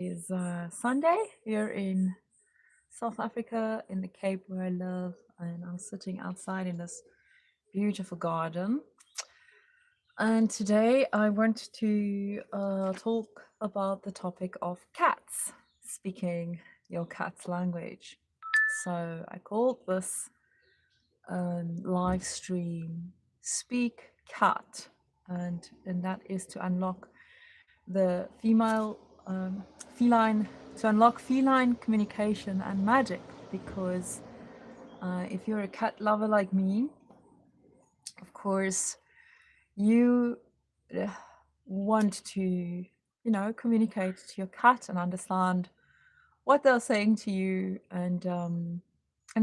Is Sunday here in South Africa in the Cape where I live, and I'm sitting outside in this beautiful garden. And today I want to talk about the topic of cats, speaking your cat's language. So I called this live stream Speak Cat, and that is to unlock the feline to unlock feline communication and magic, because if you're a cat lover like me, of course you uh, want to communicate to your cat and understand what they're saying to you, and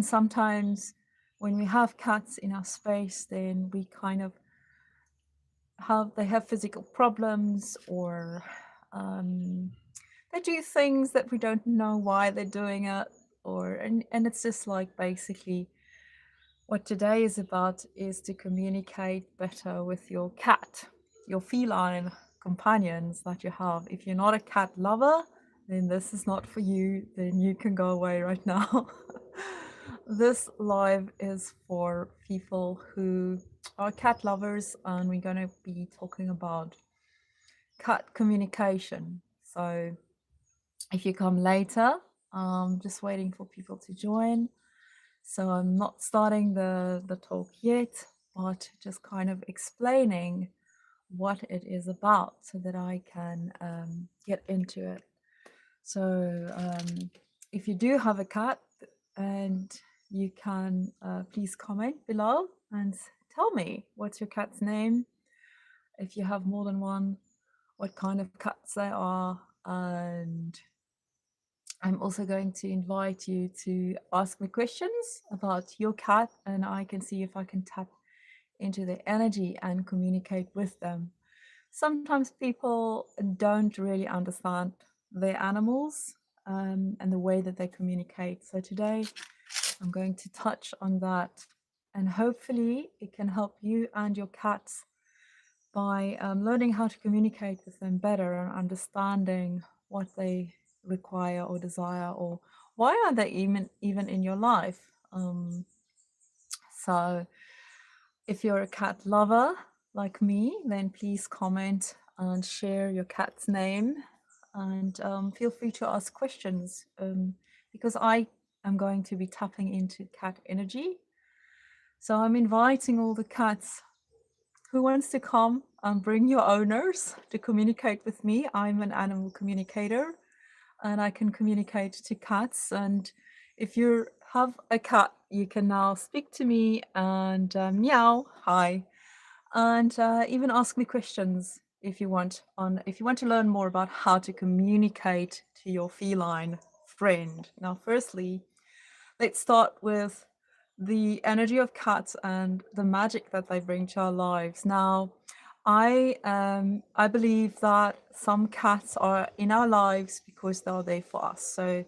sometimes when we have cats in our space, then we kind of have physical problems, or um, they do things that we don't know why they're doing it, and it's just like basically what today is about is to communicate better with your cat, your feline companions that you have. If you're not a cat lover, then this is not for you, then you can go away right now. This live is for people who are cat lovers, and we're going to be talking about cat communication. So if you come later, just waiting for people to join. So I'm not starting the talk yet, but just kind of explaining what it is about so that I can get into it. So if you do have a cat, and you can please comment below and tell me what's your cat's name, if you have more than one, what kind of cats they are, and I'm also going to invite you to ask me questions about your cat, and I can see if I can tap into their energy and communicate with them. Sometimes people don't really understand their animals, and the way that they communicate. So today I'm going to touch on that, and hopefully it can help you and your cats by learning how to communicate with them better and understanding what they require or desire, or why are they even in your life. So if you're a cat lover like me, then please comment and share your cat's name, and feel free to ask questions, because I am going to be tapping into cat energy. So I'm inviting all the cats who wants to come and bring your owners to communicate with me. I'm an animal communicator, and I can communicate to cats. And if you have a cat, you can now speak to me and meow, hi, and even ask me questions if you want. If you want to learn more about how to communicate to your feline friend. Now, firstly, let's start with the energy of cats and the magic that they bring to our lives. Now, I believe that some cats are in our lives because they are there for us. So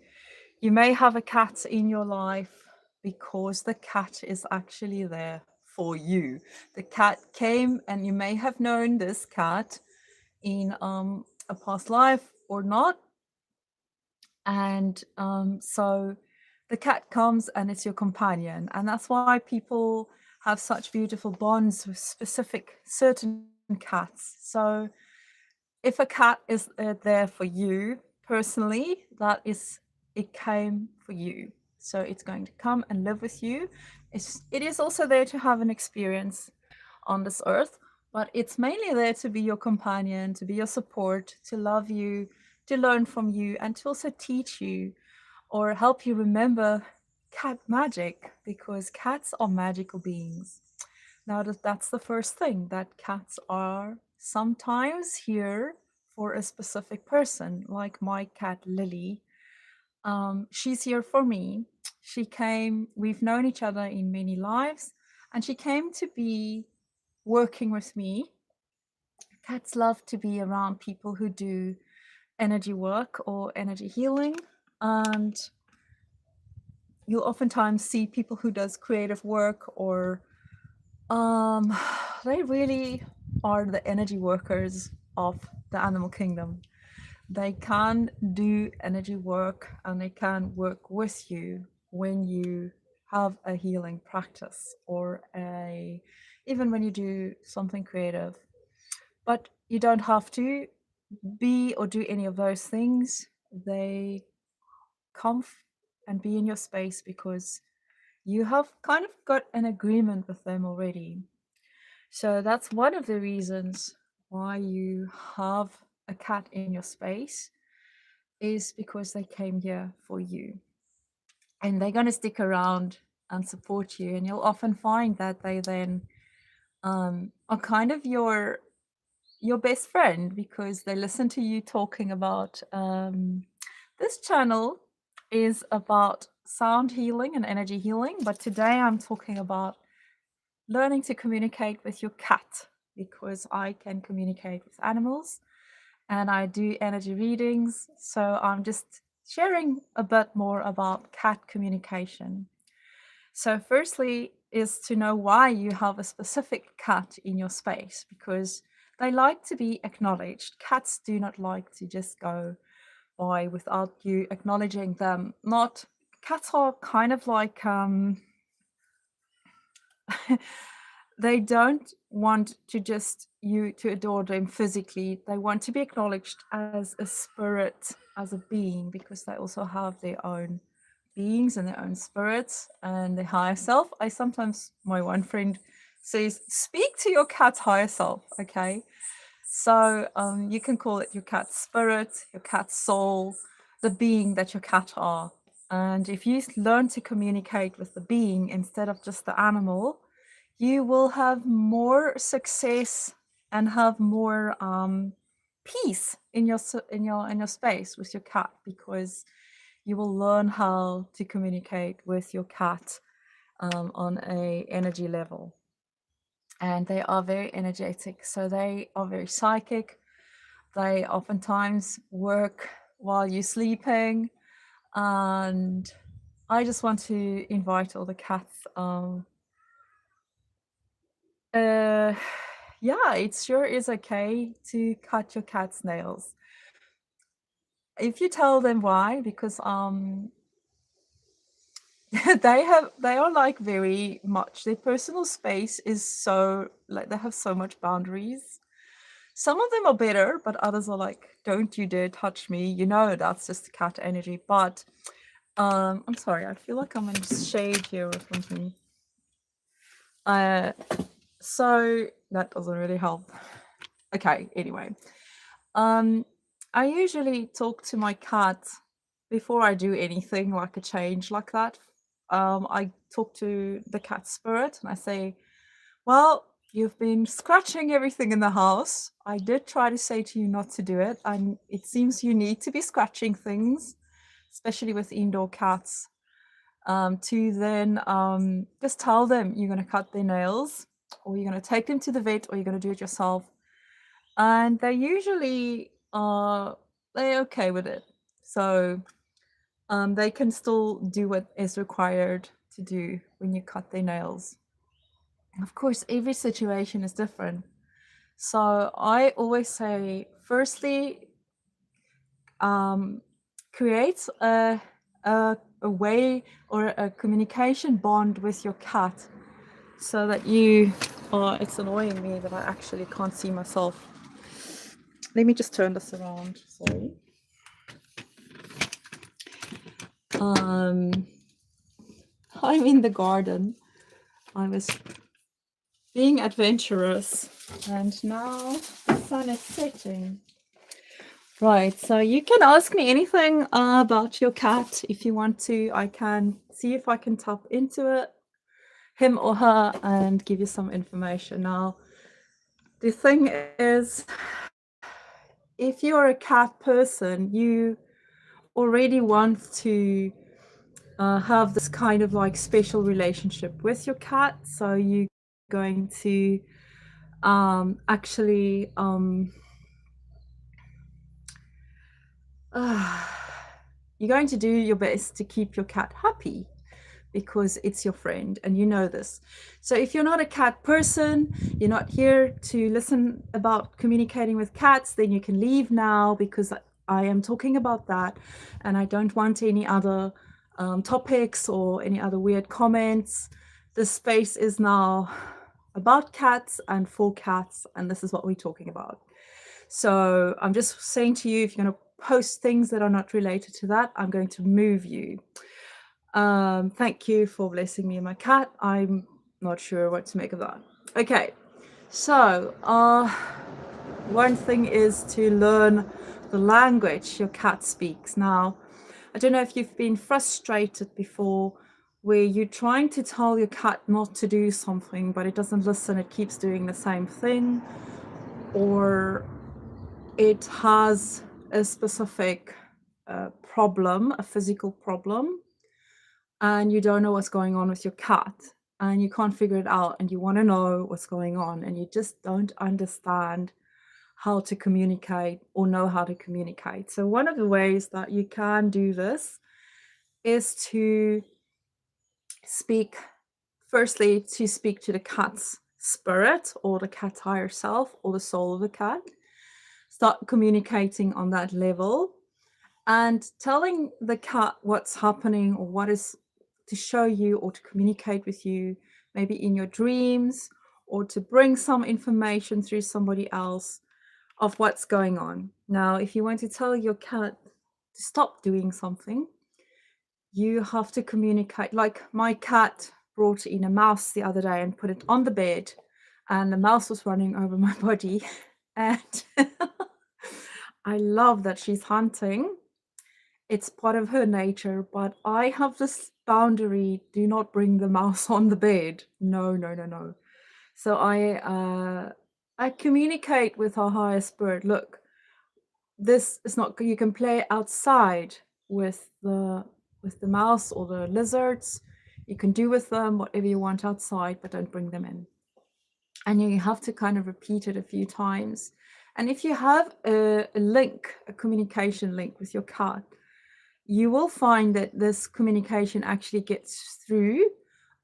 you may have a cat in your life because the cat is actually there for you. The cat came, and you may have known this cat in a past life or not, and so the cat comes and it's your companion, and that's why people have such beautiful bonds with specific certain cats. So if a cat is there for you personally, that is, it came for you, so it's going to come and live with you. It is also there to have an experience on this earth, but it's mainly there to be your companion, to be your support, to love you, to learn from you, and to also teach you or help you remember cat magic, because cats are magical beings. Now, that's the first thing, that cats are sometimes here for a specific person, like my cat Lily. She's here for me. She came, we've known each other in many lives, and she came to be working with me. Cats love to be around people who do energy work or energy healing, and you'll oftentimes see people who does creative work, or um, they really are the energy workers of the animal kingdom. they can do energy work and they can work with you when you have a healing practice or a even when you do something creative. But you don't have to be or do any of those things. They come and be in your space because you have kind of got an agreement with them already. So that's one of the reasons why you have a cat in your space, is because they came here for you. And they're going to stick around and support you. And you'll often find that they then are kind of your best friend because they listen to you talking about this channel is about sound healing and energy healing, but today I'm talking about learning to communicate with your cat because I can communicate with animals and I do energy readings. So I'm just sharing a bit more about cat communication. So, firstly, is to know why you have a specific cat in your space because they like to be acknowledged. Cats do not like to just go by without you acknowledging them. Not cats are kind of like they don't want to just you to adore them physically. They want to be acknowledged as a spirit, as a being, because they also have their own beings and their own spirits and their higher self. I sometimes, my one friend says, speak to your cat's higher self, okay? So you can call it your cat's spirit, your cat's soul, the being that your cat are. And if you learn to communicate with the being instead of just the animal, you will have more success and have more peace in your space with your cat because you will learn how to communicate with your cat on a energy level. And they are very energetic, so they are very psychic. They oftentimes work while you're sleeping, and I just want to invite all the cats. Yeah, it sure is okay to cut your cat's nails if you tell them why, because they are like very much their personal space is so like they have so much boundaries. Some of them are better, but others are like, don't you dare touch me. You know that's just cat energy. But I'm sorry, I feel like I'm in shade here or something. So that doesn't really help. Okay, anyway. I usually talk to my cat before I do anything like a change like that. I talk to the cat spirit and I say, well, you've been scratching everything in the house. I did try to say to you not to do it, and it seems you need to be scratching things, especially with indoor cats, to then just tell them you're going to cut their nails or you're going to take them to the vet or you're going to do it yourself. And they usually are they're okay with it. So they can still do what is required to do when you cut their nails. Of course, every situation is different. So I always say, firstly, create a way or a communication bond with your cat so that you, oh, it's annoying me that I actually can't see myself. Let me just turn this around, sorry. I'm in the garden. I was being adventurous and now the sun is setting. Right, so you can ask me anything about your cat if you want to. I can see if I can tap into it, him or her, and give you some information. Now, the thing is, if you're a cat person, you already want to have this kind of like special relationship with your cat. So you're going to actually you're going to do your best to keep your cat happy because it's your friend and you know this. So if you're not a cat person, you're not here to listen about communicating with cats, then you can leave now because I am talking about that, and I don't want any other topics or any other weird comments. This space is now about cats and for cats, and this is what we're talking about. So I'm just saying to you, if you're going to post things that are not related to that, I'm going to move you. Thank you for blessing me and my cat. I'm not sure what to make of that. Okay, so one thing is to learn the language your cat speaks. Now, I don't know if you've been frustrated before where you're trying to tell your cat not to do something, but it doesn't listen, it keeps doing the same thing, or it has a specific problem, a physical problem, and you don't know what's going on with your cat, and you can't figure it out, and you want to know what's going on, and you just don't understand how to communicate or know how to communicate. So one of the ways that you can do this is to speak, firstly, to speak to the cat's spirit or the cat's higher self or the soul of the cat. Start communicating on that level and telling the cat what's happening or what is to show you or to communicate with you, maybe in your dreams, or to bring some information through somebody else of what's going on. Now, if you want to tell your cat to stop doing something, you have to communicate. Like my cat brought in a mouse the other day and put it on the bed, and the mouse was running over my body. And I love that she's hunting. It's part of her nature, but I have this boundary: do not bring the mouse on the bed. No, no, no, no. So I communicate with our higher spirit. Look, this is not, you can play outside with the mouse or the lizards. You can do with them whatever you want outside, but don't bring them in. And you have to kind of repeat it a few times. And if you have a link, a communication link with your cat, you will find that this communication actually gets through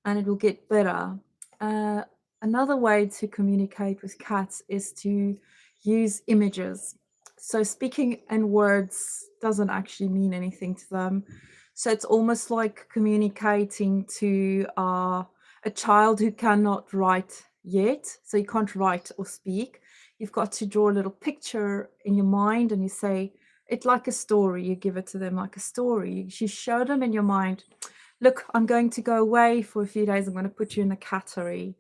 and it will get better. Another way to communicate with cats is to use images. So speaking in words doesn't actually mean anything to them. So it's almost like communicating to a child who cannot write yet. So you can't write or speak. You've got to draw a little picture in your mind and you say, it's like a story. You give it to them like a story. You show them in your mind, look, I'm going to go away for a few days. I'm going to put you in the cattery.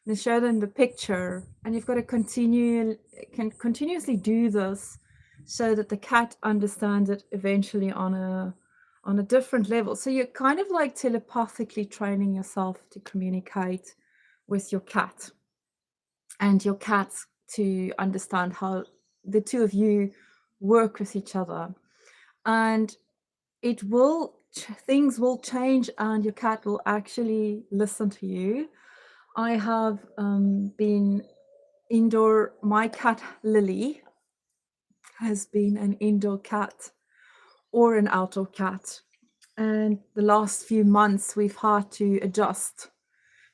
And then show them the picture. And you've got to continuously do this so that the cat understands it eventually on a different level. So you're kind of like telepathically training yourself to communicate with your cat and your cat to understand how the two of you work with each other, and it will things will change and your cat will actually listen to you. I have been indoor. My cat Lily has been an indoor cat or an outdoor cat, and the last few months we've had to adjust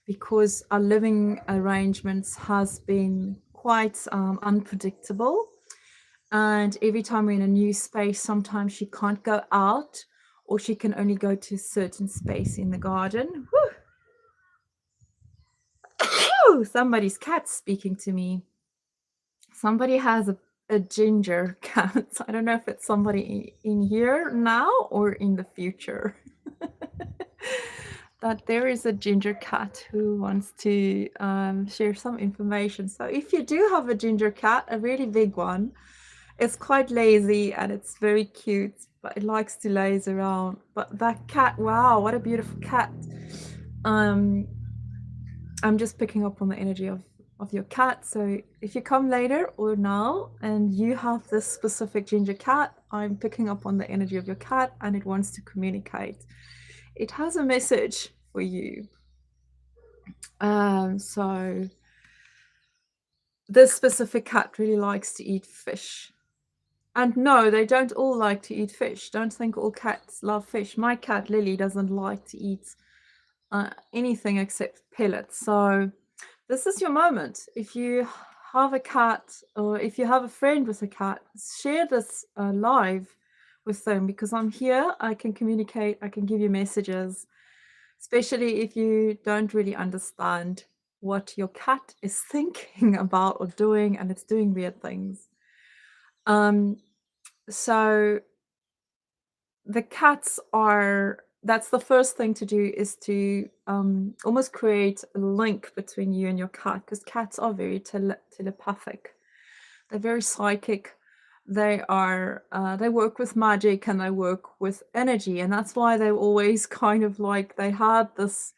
because our living arrangements has been quite unpredictable. And every time we're in a new space, sometimes she can't go out or she can only go to a certain space in the garden. Woo! Somebody's cat speaking to me. Somebody has a ginger cat. I don't know if it's somebody in here now or in the future. But there is a ginger cat who wants to share some information. So if you do have a ginger cat, a really big one, it's quite lazy and it's very cute, but it likes to laze around. But that cat, wow, what a beautiful cat. I'm just picking up on the energy of your cat. So if you come later or now and you have this specific ginger cat, I'm picking up on the energy of your cat and it wants to communicate. It has a message for you. So this specific cat really likes to eat fish. And no, they don't all like to eat fish. Don't think all cats love fish. My cat Lily doesn't like to eat anything except pellets. So this is your moment. If you have a cat, or if you have a friend with a cat, share this live with them, because I'm here, I can communicate, I can give you messages, especially if you don't really understand what your cat is thinking about or doing, and it's doing weird things. So the cats are, that's the first thing to do, is to almost create a link between you and your cat, because cats are very telepathic. They're very psychic. They are they work with magic, and they work with energy, and that's why they're always kind of like, they had this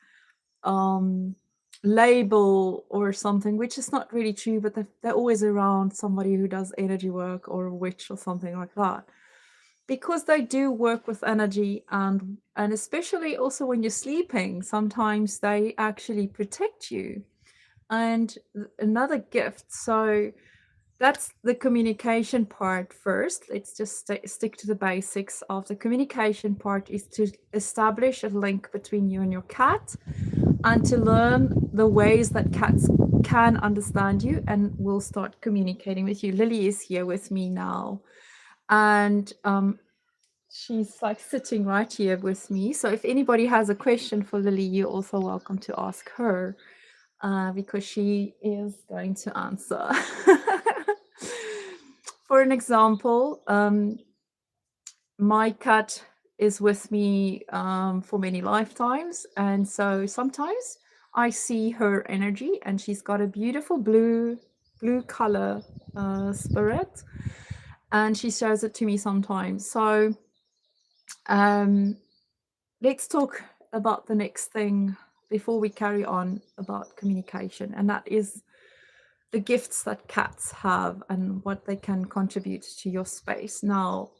label or something, which is not really true, but they're always around somebody who does energy work, or a witch or something like that, because they do work with energy. And especially also when you're sleeping, sometimes they actually protect you. And another gift, so that's the communication part first. Let's just stick to the basics of the communication part, is to establish a link between you and your cat, and to learn the ways that cats can understand you and will start communicating with you. Lily is here with me now, and she's like sitting right here with me. So if anybody has a question for Lily, you're also welcome to ask her, because she is going to answer. For an example, my cat is with me for many lifetimes, and so sometimes I see her energy, and she's got a beautiful blue color spirit, and she shows it to me sometimes. So let's talk about the next thing before we carry on about communication, and that is the gifts that cats have and what they can contribute to your space. Now,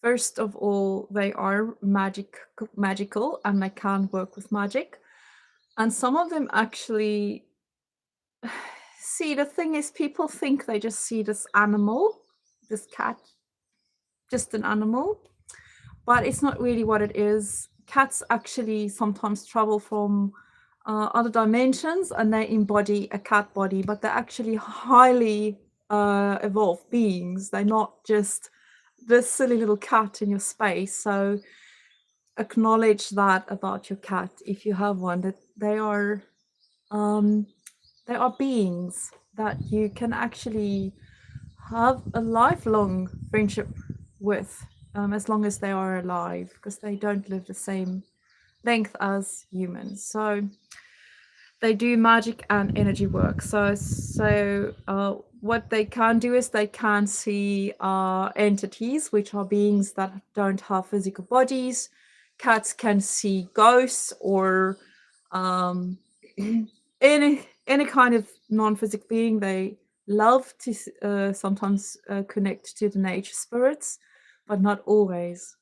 first of all, they are magical, and they can work with magic. And some of them actually see, the thing is, people think they just see this animal, this cat, just an animal, but it's not really what it is. Cats actually sometimes travel from other dimensions, and they embody a cat body, but they're actually highly evolved beings. They're not just this silly little cat in your space. So acknowledge that about your cat, if you have one, that they are beings that you can actually have a lifelong friendship with, as long as they are alive, because they don't live the same length as humans. So they do magic and energy work. So what they can do is they can see entities, which are beings that don't have physical bodies. Cats can see ghosts, or any kind of non-physical being. They love to sometimes connect to the nature spirits, but not always,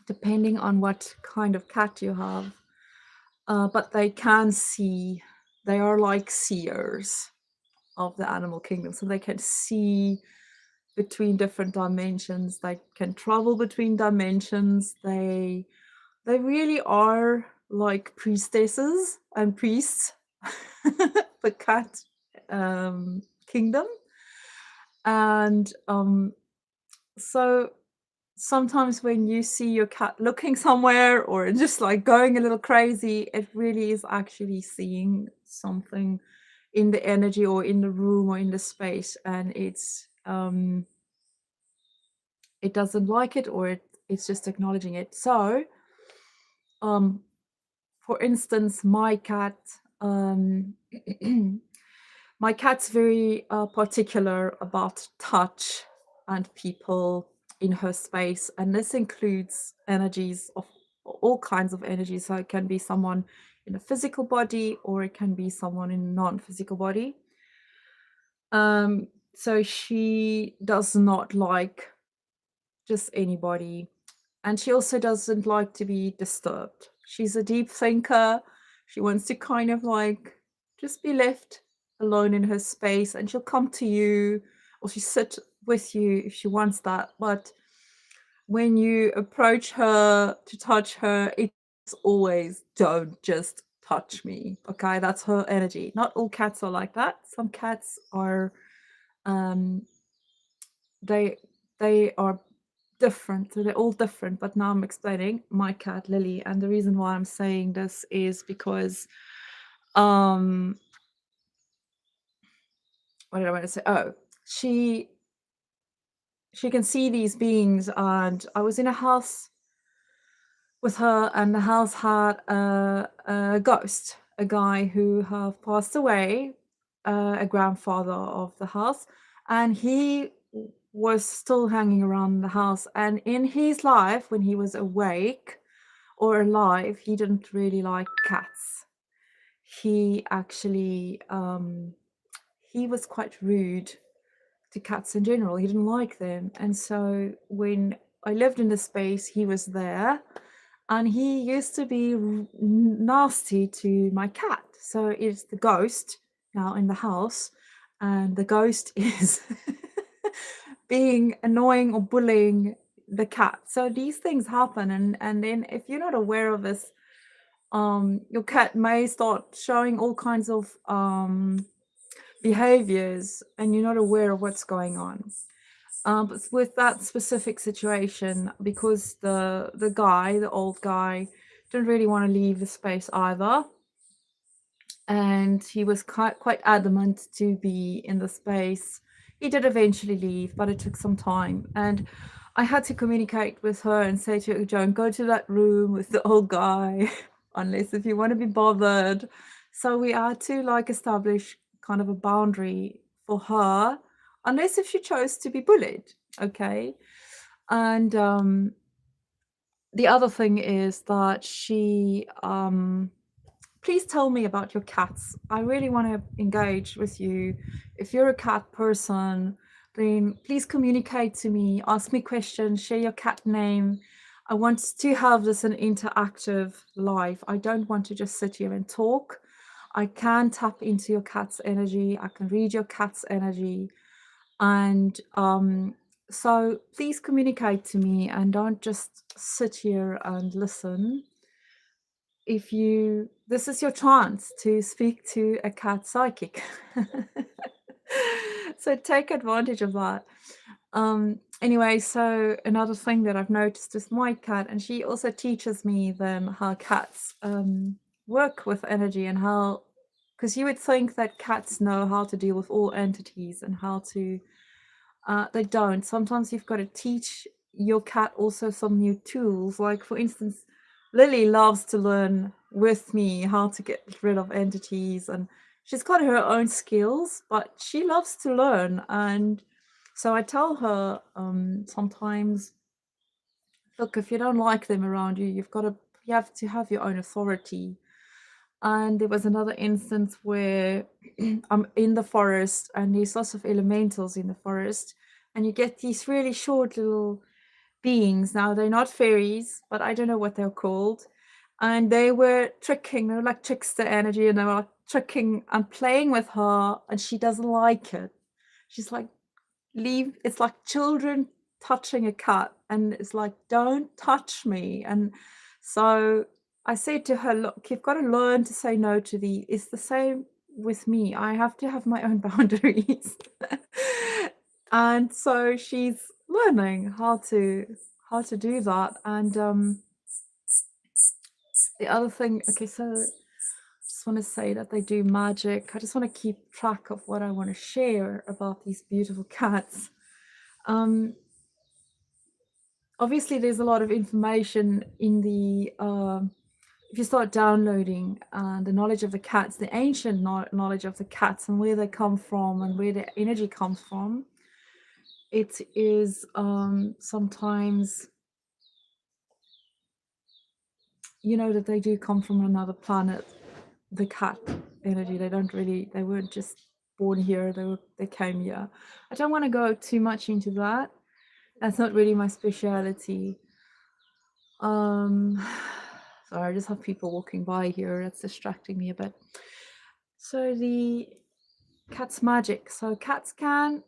depending on what kind of cat you have. But they can see. They are like seers of the animal kingdom, so they can see between different dimensions. They can travel between dimensions. They really are like priestesses and priests, the cat kingdom. And so sometimes when you see your cat looking somewhere, or just like going a little crazy, it really is actually seeing something in the energy, or in the room, or in the space, and it doesn't like it, or it's just acknowledging it. So for instance, my cat, my cat's very particular about touch and people in her space, and this includes energies of all kinds of energies. So it can be someone in a physical body, or it can be someone in a non-physical body. So she does not like just anybody, and she also doesn't like to be disturbed. She's a deep thinker. She wants to kind of like just be left alone in her space, and she'll come to you, or she sit with you if she wants that. But when you approach her to touch her, it's always, don't just touch me. Okay, that's her energy. Not all cats are like that. Some cats are Um, they they are different, so they're all different. But now I'm explaining my cat Lily, and the reason why I'm saying this is because um what did I want to say? Oh, she can see these beings, and I was in a house with her, and the house had a ghost, a guy who have passed away, a grandfather of the house, and he was still hanging around the house. And in his life, when he was awake or alive, he didn't really like cats. He actually he was quite rude to cats in general. He didn't like them. And so when I lived in the space, he was there, and he used to be nasty to my cat. So it's the ghost now in the house, and the ghost is being annoying or bullying the cat. So these things happen, and then if you're not aware of this, your cat may start showing all kinds of behaviors, and you're not aware of what's going on. But with that specific situation, because the old guy, didn't really want to leave the space either, and he was quite adamant to be in the space. He did eventually leave, but it took some time, and I had to communicate with her and say to her, "Don't go to that room with the old guy, unless if you want to be bothered." So we had to like establish kind of a boundary for her, unless if she chose to be bullied. Okay. And the other thing is that she please tell me about your cats. I really want to engage with you. If you're a cat person, then please communicate to me, ask me questions, share your cat name. I want to have this an interactive life. I don't want to just sit here and talk. I can tap into your cat's energy. I can read your cat's energy. And so please communicate to me, and don't just sit here and listen. This is your chance to speak to a cat psychic. So take advantage of that. Anyway, so another thing that I've noticed is my cat, and she also teaches me then how cats work with energy, and how, because you would think that cats know how to deal with all entities and how to they don't. Sometimes you've got to teach your cat also some new tools. Like, for instance, Lily loves to learn with me how to get rid of entities, and she's got her own skills, but she loves to learn. And so I tell her sometimes, look, if you don't like them around you, you have to have your own authority. And there was another instance where I'm in the forest, and there's lots of elementals in the forest, and you get these really short little beings. Now, they're not fairies, but I don't know what they're called. And they were tricking, they were like trickster energy, and they were like tricking and playing with her, and she doesn't like it. She's like, leave. It's like children touching a cat, and it's like, don't touch me. And so I said to her, look, you've got to learn to say no to the it's the same with me. I have to have my own boundaries. And so she's learning how to do that. And the other thing, okay, so I just want to say that they do magic. I just want to keep track of what I want to share about these beautiful cats. Obviously, there's a lot of information in the if you start downloading the knowledge of the cats, the ancient knowledge of the cats, and where they come from and where their energy comes from. It is sometimes, that they do come from another planet. The cat energy, they weren't just born here, they came here. I don't want to go too much into that. That's not really my speciality. Sorry, I just have people walking by here. That's distracting me a bit. So the cat's magic. So cats can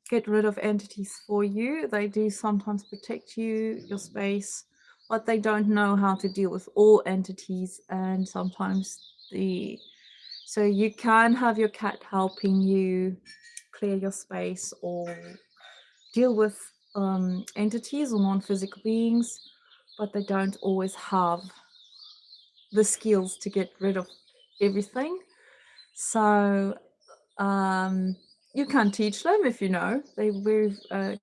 get rid of entities for you. They do sometimes protect you, your space, but they don't know how to deal with all entities. And sometimes so you can have your cat helping you clear your space or deal with entities or non-physical beings, but they don't always have the skills to get rid of everything. So you can teach them if you know. They're very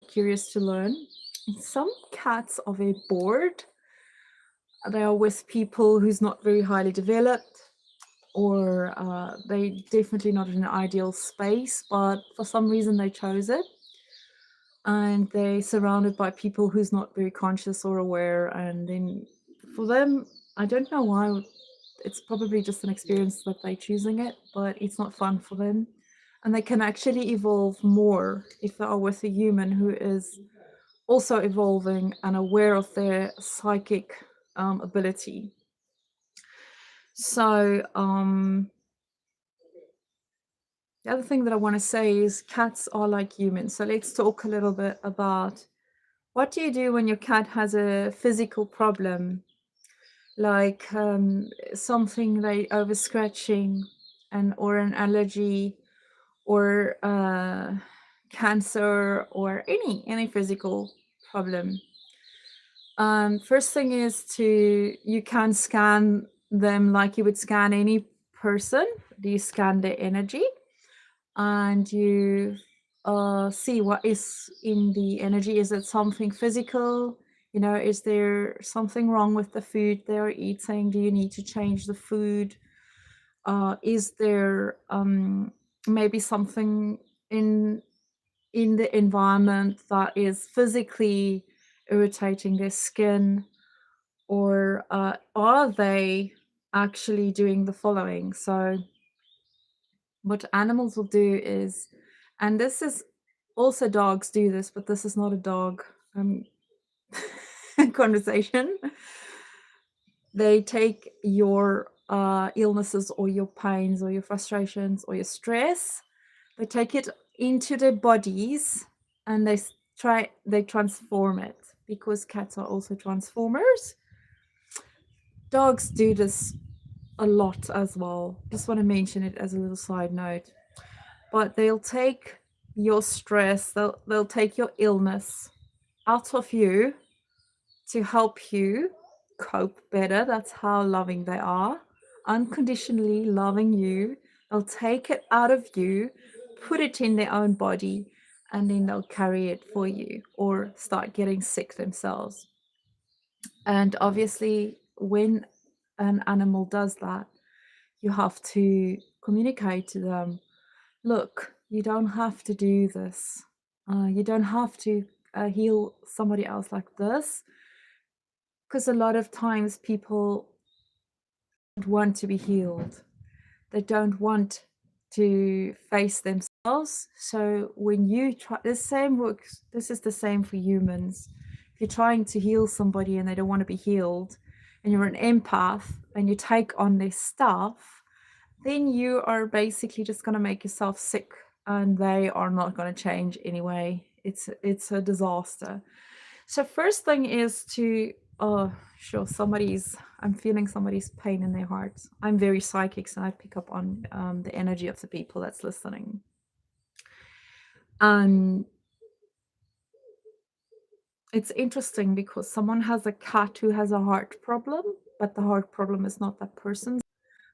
curious to learn. Some cats are very bored. They are with people who's not very highly developed, or they definitely not in an ideal space, but for some reason they chose it. And they're surrounded by people who's not very conscious or aware. And then for them, I don't know why, it's probably just an experience that they're choosing it, but it's not fun for them. And they can actually evolve more if they are with a human who is also evolving and aware of their psychic ability. So the other thing that I want to say is cats are like humans. So let's talk a little bit about what do you do when your cat has a physical problem, like something like over scratching and or an allergy or cancer or any physical problem. First thing is you can scan them like you would scan any person. You scan their energy and you see what is in the energy. Is it something physical? You know, is there something wrong with the food they're eating? Do you need to change the food? Is there maybe something in the environment that is physically irritating their skin? Or are they actually doing the following? So what animals will do is, and this is also dogs do this, but this is not a dog conversation. They take your illnesses or your pains or your frustrations or your stress, they take it into their bodies and they transform it, because cats are also transformers. Dogs do this a lot as well. Just want to mention it as a little side note. But they'll take your stress, they'll take your illness out of you to help you cope better. That's how loving they are. Unconditionally loving you. They'll take it out of you, put it in their own body, and then they'll carry it for you or start getting sick themselves. And obviously, when an animal does that, you have to communicate to them, look, you don't have to do this. You don't have to heal somebody else like this. Because a lot of times people don't want to be healed. They don't want to face themselves. So when you try, the same works, this is the same for humans. If you're trying to heal somebody and they don't want to be healed, and you're an empath and you take on their stuff, then you are basically just going to make yourself sick, and they are not going to change anyway. It's a disaster. So first thing is to sure, I'm feeling somebody's pain in their heart. I'm very psychic, so I pick up on the energy of the people that's listening. It's interesting because someone has a cat who has a heart problem, but the heart problem is not that person's.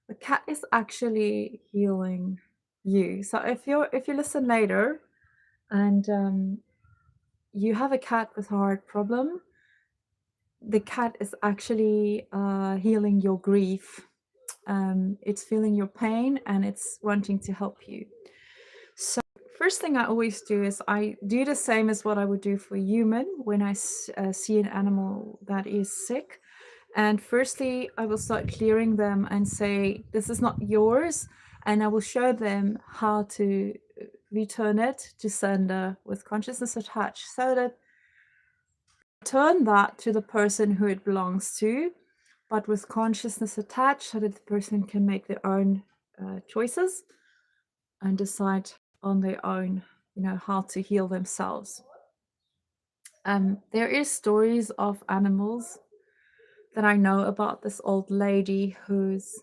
The cat is actually healing you. So if you listen later and you have a cat with a heart problem, the cat is actually healing your grief. It's feeling your pain and it's wanting to help you. So first thing I always do is I do the same as what I would do for a human when I see an animal that is sick. And firstly, I will start clearing them and say, this is not yours. And I will show them how to return it to sender with consciousness attached, so that turn that to the person who it belongs to, but with consciousness attached, so that the person can make their own choices and decide on their own, how to heal themselves. There is stories of animals that I know about. This old lady who's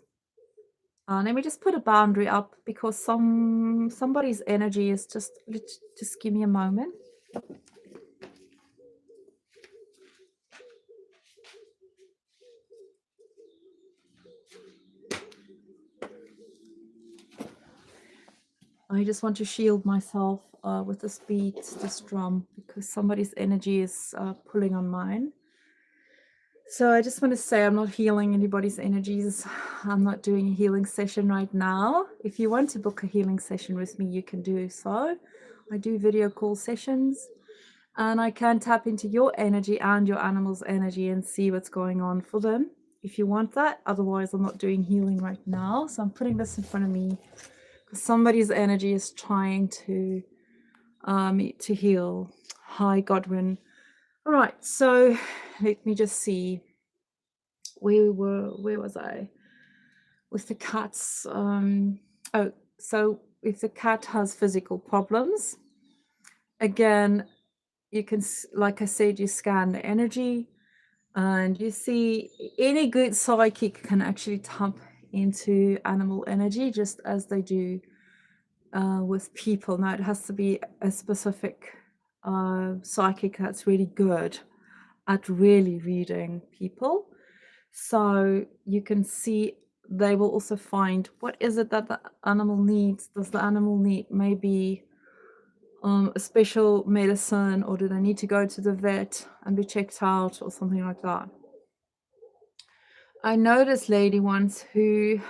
Let me just put a boundary up because somebody's energy is just give me a moment. I just want to shield myself with this beat, this drum, because somebody's energy is pulling on mine. So I just want to say I'm not healing anybody's energies. I'm not doing a healing session right now. If you want to book a healing session with me, you can do so. I do video call sessions and I can tap into your energy and your animal's energy and see what's going on for them if you want that. Otherwise, I'm not doing healing right now. So I'm putting this in front of me because somebody's energy is trying to heal. Hi, Godwin. All right, so let me just see. Where was I? With the cats. Oh, so if the cat has physical problems, again, you can, like I said, you scan the energy and you see any good psychic can actually tap into animal energy just as they do with people. Now, it has to be a specific psychic that's really good at really reading people. So you can see they will also find what is it that the animal needs. Does the animal need maybe a special medicine, or do they need to go to the vet and be checked out or something like that? I know this lady once who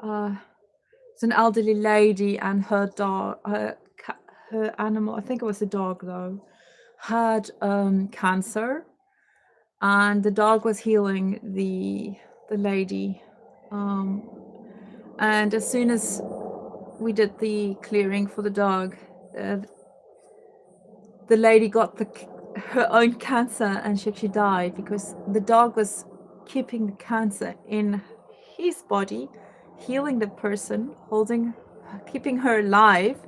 was an elderly lady, and her dog, her animal, I think it was a dog though, had cancer, and the dog was healing the lady. And as soon as we did the clearing for the dog, the lady got her own cancer, and she actually died because the dog was keeping the cancer in his body, healing the person, keeping her alive.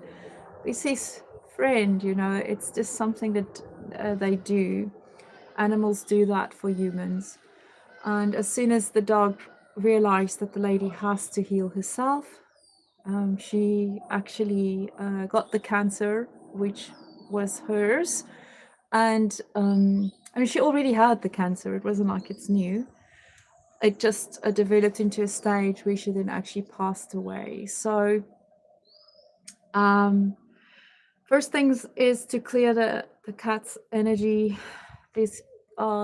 It's his friend, you know. It's just something that they do. Animals do that for humans. And as soon as the dog realized that the lady has to heal herself, she actually got the cancer, which was hers. And I mean, she already had the cancer. It wasn't like it's new. It just developed into a stage where she then actually passed away. So first things is to clear the cat's energy. There's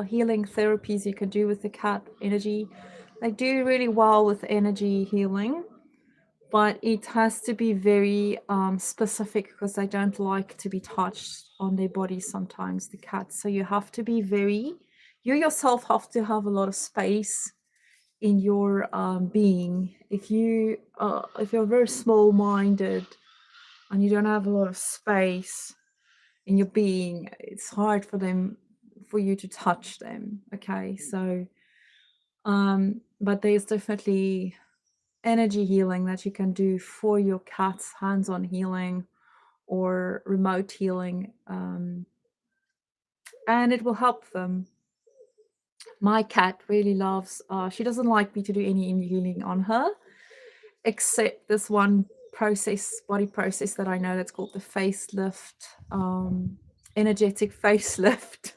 healing therapies you can do with the cat energy. They do really well with energy healing, but it has to be very specific because they don't like to be touched on their bodies sometimes, the cats. So you have to be you yourself have to have a lot of space in your being. If you're very small-minded and you don't have a lot of space in your being, it's hard for you to touch them. Okay, so but there's definitely energy healing that you can do for your cats, hands-on healing or remote healing, and it will help them. My cat really loves, she doesn't like me to do any healing on her, except this one body process that I know that's called the facelift, energetic facelift.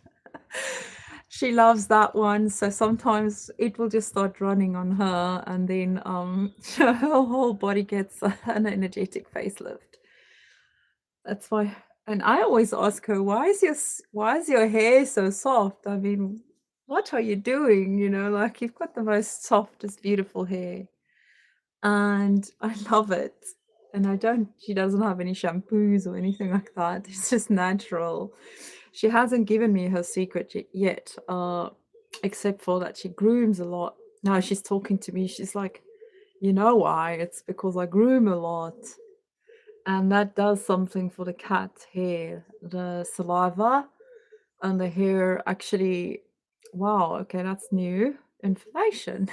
She loves that one, so sometimes it will just start running on her, and then her whole body gets an energetic facelift. That's why, and I always ask her, why is your hair so soft? I mean, what are you doing? You know, like, you've got the most softest, beautiful hair, and I love it. And she doesn't have any shampoos or anything like that. It's just natural. She hasn't given me her secret yet, except for that she grooms a lot. Now she's talking to me. She's like, you know why? It's because I groom a lot. And that does something for the cat's hair. The saliva and the hair actually, wow, okay, that's new information.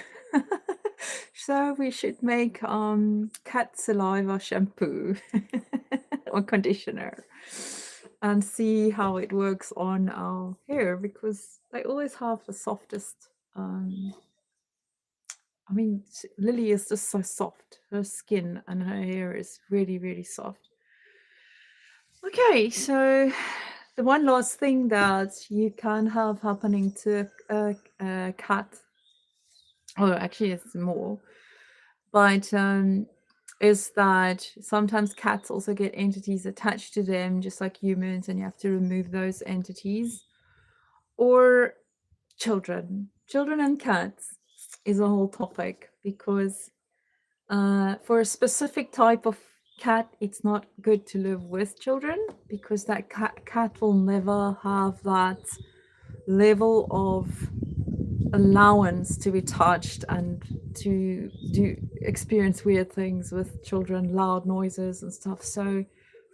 So we should make cat saliva shampoo or conditioner and see how it works on our hair, because they always have the softest I mean, Lily is just so soft. Her skin and her hair is really, really soft. Okay, so the one last thing that you can have happening to a cat, or actually it's more, but is that sometimes cats also get entities attached to them, just like humans, and you have to remove those entities. Or children and cats is a whole topic, because for a specific type of cat, it's not good to live with children, because that cat will never have that level of allowance to be touched and to do experience weird things with children, loud noises and stuff. So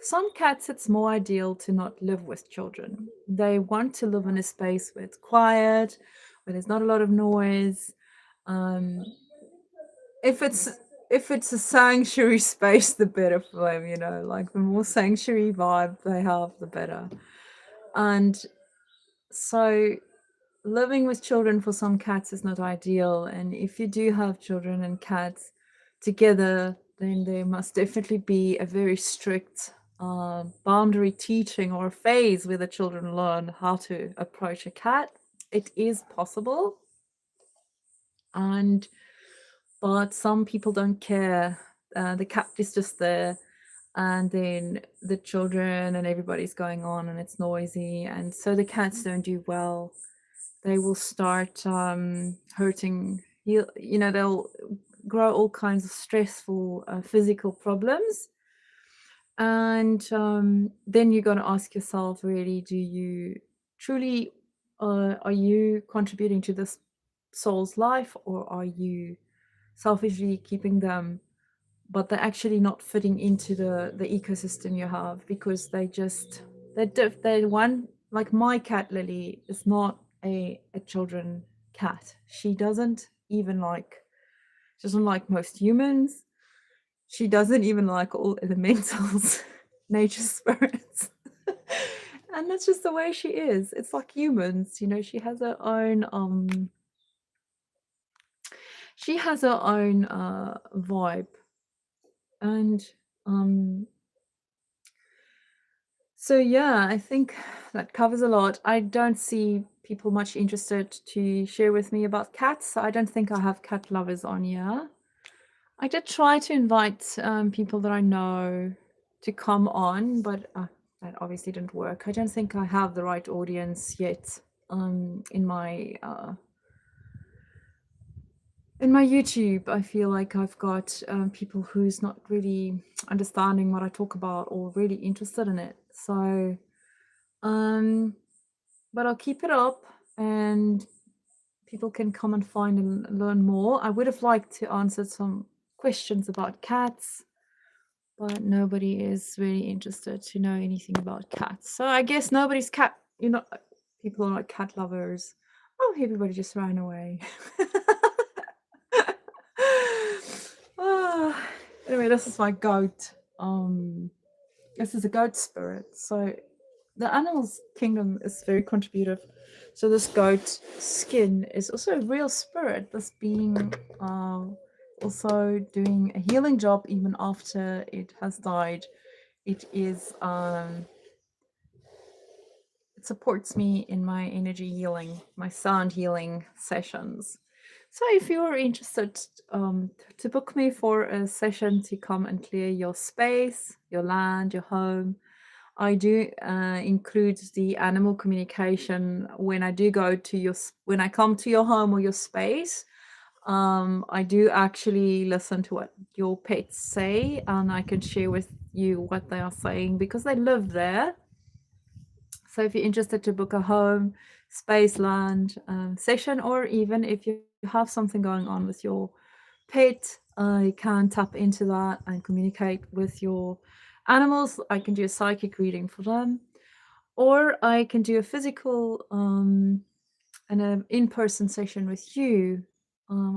some cats, it's more ideal to not live with children. They want to live in a space where it's quiet, where there's not a lot of noise. um, if it's a sanctuary space, the better for them, you know, like the more sanctuary vibe they have, the better. And so living with children for some cats is not ideal, and if you do have children and cats together, then there must definitely be a very strict boundary teaching or phase where the children learn how to approach a cat. It is possible, and but some people don't care. The cat is just there, and then the children and everybody's going on and it's noisy, and so the cats don't do well. They will start hurting you know, they'll grow all kinds of stressful physical problems. And then you got to ask yourself, really, do you truly are you contributing to this soul's life, or are you selfishly keeping them, but they're actually not fitting into the ecosystem you have, because they one, like my cat Lily is not a children cat. She doesn't like most humans. She doesn't even like all elementals, nature spirits. And that's just the way she is. It's like humans, you know, she has her own vibe. And so yeah, I think that covers a lot. I don't see people much interested to share with me about cats. I don't think I have cat lovers on here. I did try to invite people that I know to come on, but that obviously didn't work. I don't think I have the right audience yet in my YouTube. I feel like I've got people who's not really understanding what I talk about or really interested in it. So, but I'll keep it up, and people can come and find and learn more. I would have liked to answer some questions about cats, but nobody is really interested to know anything about cats. So I guess nobody's cat, you know, people are not cat lovers. Oh, everybody just ran away. Anyway, this is my goat. This is a goat spirit. So the animals kingdom is very contributive. So this goat skin is also a real spirit. This being also doing a healing job even after it has died. It is it supports me in my energy healing, my sound healing sessions. So if you're interested to book me for a session to come and clear your space, your land, your home, I do include the animal communication when I do go to when I come to your home or your space. I do actually listen to what your pets say, and I can share with you what they are saying because they live there. So if you're interested to book a home, space, land session, or even if you have something going on with your pet, you can tap into that and communicate with your animals. I can do a psychic reading for them, or I can do a physical and an in-person session with you,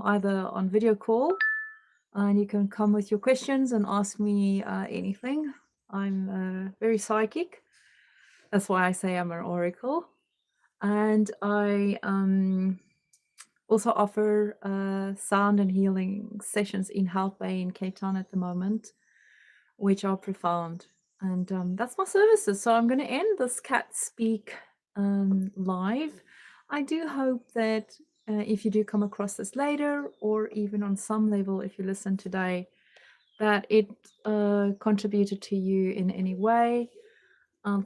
either on video call, and you can come with your questions and ask me anything. I'm very psychic. That's why I say I'm an oracle. And I also offer sound and healing sessions in Health Bay in Cape Town at the moment, which are profound. And that's my services. So I'm going to end this Cat Speak live. I do hope that if you do come across this later, or even on some level, if you listen today, that it contributed to you in any way.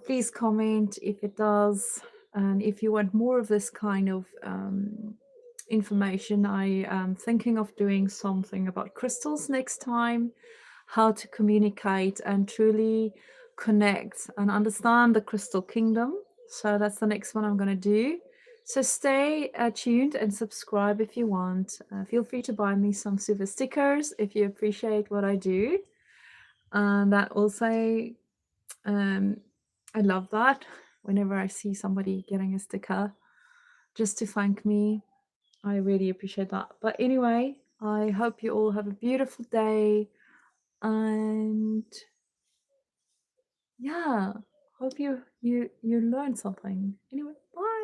Please comment if it does. And if you want more of this kind of information, I am thinking of doing something about crystals next time, how to communicate and truly connect and understand the crystal kingdom. So that's the next one I'm going to do. So stay tuned and subscribe if you want. Feel free to buy me some silver stickers if you appreciate what I do. And that also, I love that whenever I see somebody getting a sticker just to thank me. I really appreciate that. But anyway, I hope you all have a beautiful day, and yeah, hope you learned something. Anyway, bye.